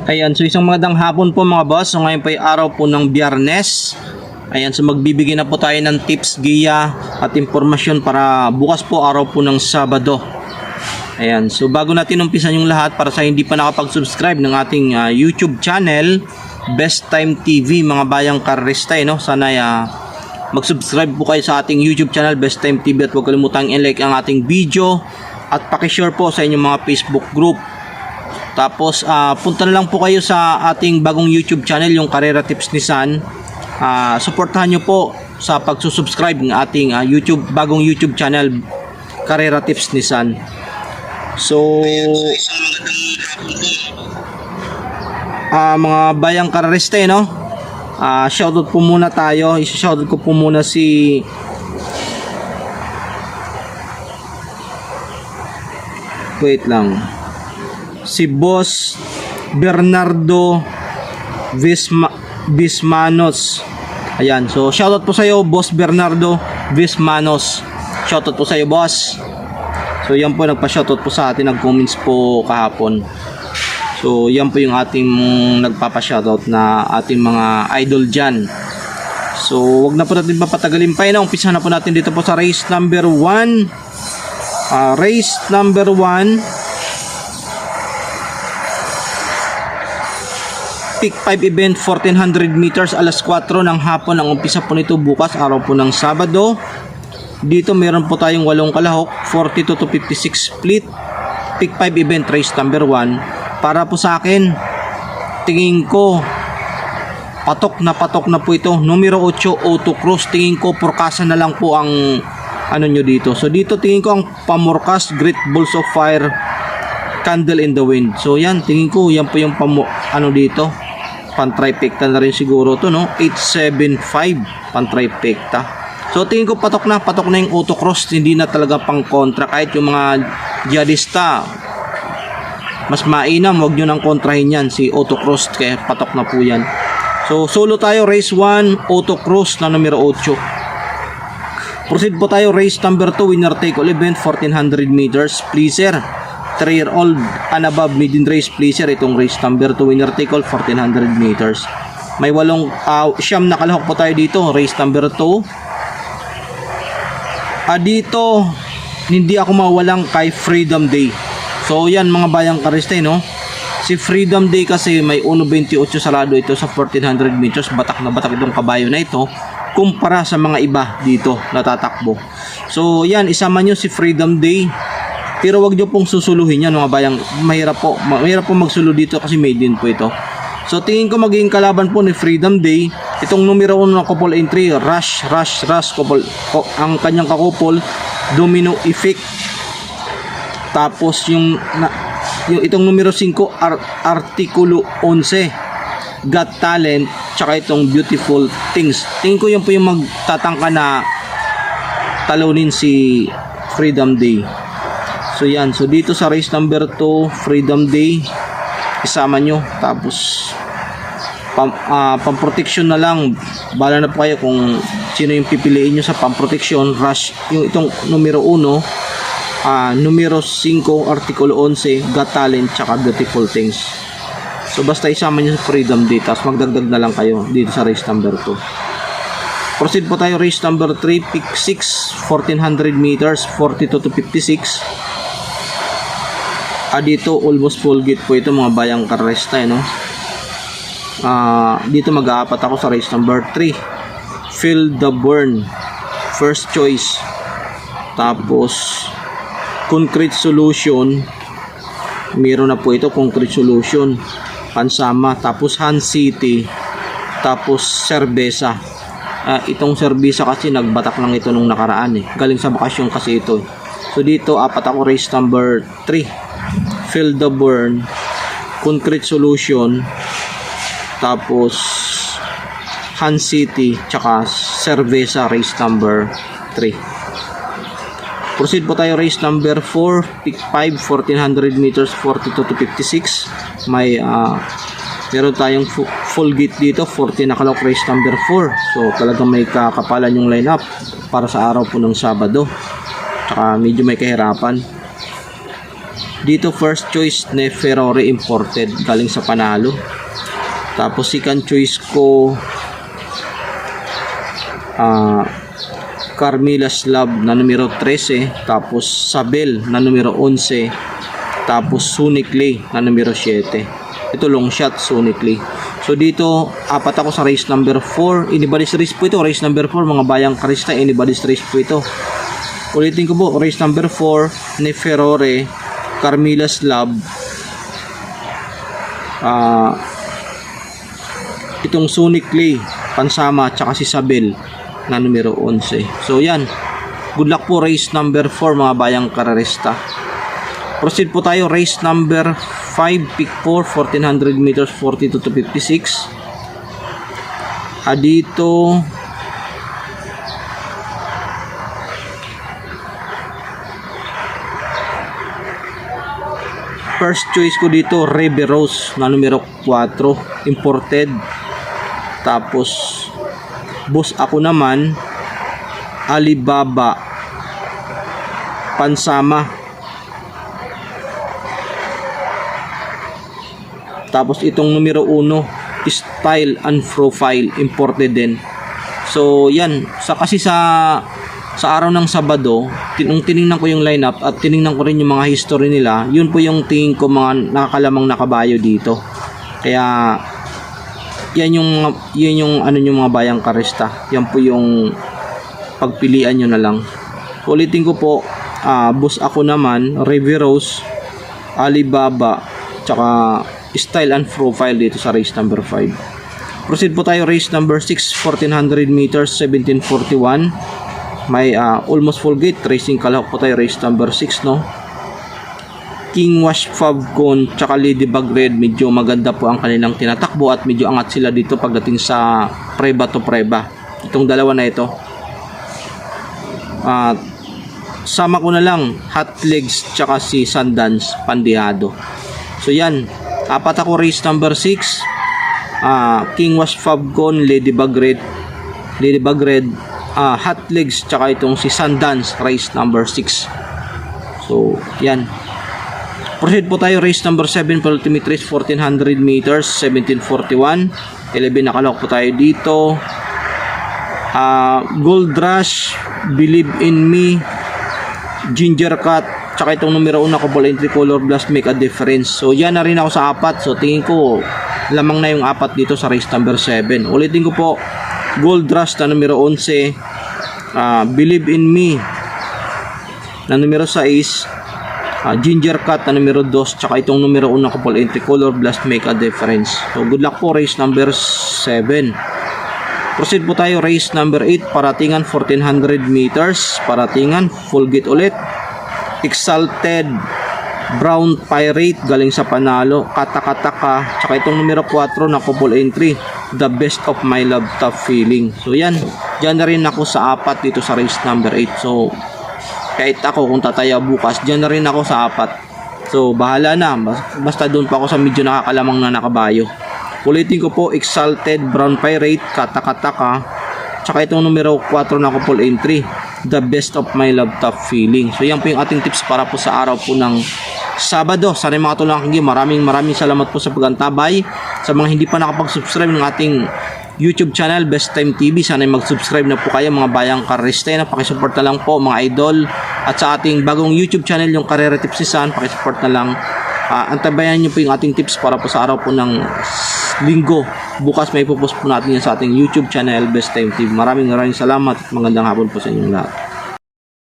Ayan, so isang magandang hapon po mga boss. So ngayon po ay araw po ng Biyernes. Ayan, so magbibigay na po tayo ng tips, giya at impormasyon para bukas po araw po ng Sabado. Ayan, so bago natin umpisan yung lahat, para sa hindi pa nakapag-subscribe ng ating YouTube channel, Best Time TV, mga bayang karista, no? Sana mag-subscribe po kayo sa ating YouTube channel, Best Time TV, at huwag kalimutang i-like ang ating video at pakishare po sa inyong mga Facebook group. Tapos punta na lang po kayo sa ating bagong YouTube channel, yung Carrera Tips Nissan. Suportahan nyo po sa pagsusubscribe ng ating bagong YouTube channel, Carrera Tips Nissan. So mga bayang karariste, no? Shoutout po muna tayo. I-shoutout ko po muna si si Boss Bernardo Vismanos. Ayan, so shoutout po sa iyo, Boss Bernardo Vismanos. Shoutout po sa iyo, boss. So yan po, nagpa-shoutout po sa atin, nag-comments po kahapon. So yan po yung ating nagpapa-shoutout na ating mga idol dyan. So wag na po natin papatagalin pa, umpisa na po natin dito po sa race number 1. Race number 1, Pick 5 event, 1400 meters, alas 4 ng hapon ang umpisa po nito bukas, araw po ng Sabado. Dito meron po tayong 8 kalahok, 42 to 56 split. Pick 5 event, race number 1. Para po sa akin, tingin ko patok na po ito. Numero 8, Auto Cross. Tingin ko porkasa na lang po ang nyo dito. So dito tingin ko ang pamorkas, Great Balls of Fire, Candle in the Wind. So yan, tingin ko yan po yung dito. Pan-trifecta na rin siguro to, no? 875 pan-trifecta. So tingin ko patok na yung autocross, hindi na talaga pang kontra. Kahit yung mga jihadista, mas mainam, wag nyo nang kontrahin yan si autocross, kaya patok na po yan. So solo tayo, race 1, autocross na numero 8. Proceed po tayo, race number 2, winner take all event, 1400 meters, pleaser. 3-year-old and above, maiden race, pleaser. Itong race number 2, winner take all, 1400 meters. May 8 siyam na kalahok po tayo dito, race number 2. Dito hindi ako mawalang kay Freedom Day. So yan mga bayang kariste, no? Si Freedom Day kasi may 1.28 sarado ito sa 1400 meters. Batak na batak itong kabayo na ito kumpara sa mga iba dito natatakbo. So yan, isama nyo si Freedom Day. Pero wag nyo pong susuluhin yan mga bayang. Mahirap po magsulo dito kasi maiden po ito. So tingin ko magiging kalaban po ni Freedom Day itong numero 1 na couple entry, Rush couple. Ang kanyang kakupol, Domino Effect. Tapos yung itong numero 5, Artikulo 11, Got Talent, tsaka itong Beautiful Things. Tingin ko yan po yung magtatangka na talunin si Freedom Day. So yan, so dito sa race number 2, Freedom Day, isama nyo. Tapos pamproteksyon na lang, bala na po kayo kung sino yung pipiliin nyo sa pamproteksyon. Rush, yung itong numero 1, numero 5, Artikulo 11, Got Talent, tsaka Beautiful Things. So basta isama nyo sa Freedom Day, tapos magdagdag na lang kayo dito sa race number 2. Proceed po tayo, race number 3, pick 6, 1400 meters, 42 to 56. Dito almost full gate po ito mga bayang karesta, no? Dito mag-aapat ako sa race number 3, Feel the Burn, first choice. Tapos Concrete Solution, meron na po ito, Concrete Solution, pansama. Tapos Han City, tapos Cerveza. Itong Cerveza kasi nagbatak lang ito nung nakaraan, galing sa bakasyon kasi ito. So dito apat ako, race number 3, Feel the Burn, Concrete Solution, tapos Han City, tsaka Cerveza, race number 3. Proceed po tayo, race number 4, pick 5, 1400 meters, 42 to 56. Meron tayong full gate dito, 14 na kalok, race number 4. So talagang may kakapalan yung lineup para sa araw po ng Sabado. Tsaka medyo may kahirapan. Dito first choice Neferore imported galing sa Panalo. Tapos second choice ko Carmilla's Love na numero 13, tapos Sabel na numero 11, tapos Sonic Lay na numero 7. Ito long shot Sonic Lay. So dito apat ako sa race number 4. Anybody's race po ito, race number 4 mga bayang karista, anybody's race po ito. Ulitin ko po, race number 4 Neferore, Carmilla's Love, itong Sonic Lay pansama, tsaka si Sabel na numero 11. So yan, good luck po race number 4 mga bayang karerista. Proceed po tayo, race number 5 pick 4, 1400 meters, 42 to 56. Dito first choice ko dito Ruby Rose na numero 4 imported. Tapos boss ako naman Alibaba pansama. Tapos itong numero 1 Style and Profile imported din. So yan, kasi sa araw ng Sabado, nung tiningnan ko yung lineup at tiningnan ko rin yung mga history nila, yun po yung tingin ko mga nakakalamang nakabayo dito. Kaya yan yung ano yung mga bayang karista. Yan po yung pagpilian nyo na lang. Ulitin ko po, boss ako naman Ruby Rose, Alibaba, tsaka Style and Profile dito sa race number 5. Proceed po tayo, race number 6, 1400 meters, 1741. May almost full gate racing kalahok po tayo, race number 6, no. King Wash Favcon tsaka Ladybug Red, medyo maganda po ang kanilang tinatakbo at medyo angat sila dito pagdating sa preba to preba. Itong dalawa na ito, sama ko na lang Hot Legs tsaka si Sundance Pandihado. So yan, apat ako race number 6, King Wash Favcon, Ladybug Red, Hot Legs tsaka itong si Sundance race number 6. So yan, proceed po tayo, race number 7 penultimate race, 1400 meters, 1741. 11 nakalok po tayo dito. Gold Rush, Believe in Me, Ginger Cut, tsaka itong numero 1 ko ball entry Color Blast Make a Difference. So yan na rin ako sa apat. So tingin ko lamang na yung apat dito sa race number 7. Ulitin ko po, Gold Rush na numero 11, Believe in Me na numero 6, Ginger Cut na numero 2, tsaka itong numero 1 ko ball entry Color Blast Make a Difference. So good luck po race number 7. Proceed po tayo, race number 8, paratingan 1400 meters, paratingan full gate ulit. Exalted Brown Pirate galing sa Panalo, Katakataka, tsaka itong numero 4 na couple entry, The Best of My Love Tough Feeling. So yan, dyan na rin ako sa apat dito sa race number 8. So kahit ako kung tataya bukas, dyan na rin ako sa apat. So bahala na, basta doon pa ako sa medyo nakakalamang na nakabayo. Ulitin ko po, Exalted Brown Pirate, Katakataka, tsaka itong numero 4 na couple entry, The Best of My Love Tough Feeling. So yan po yung ating tips para po sa araw po ng Sabado. Sana makatulong ang maraming salamat po sa pagantabay. Sa mga hindi pa nakapag-subscribe ng ating YouTube channel Best Time TV, sana mag-subscribe na po kayo mga bayang karista. Pakisupport na lang po mga idol. At sa ating bagong YouTube channel, yung Karera Tips ni San, pakisupport na lang. Antabayan nyo po yung ating tips para po sa araw po ng Linggo. Bukas may ipopost po natin yan sa ating YouTube channel Best Time TV. Maraming salamat at magandang hapon po sa inyong lahat.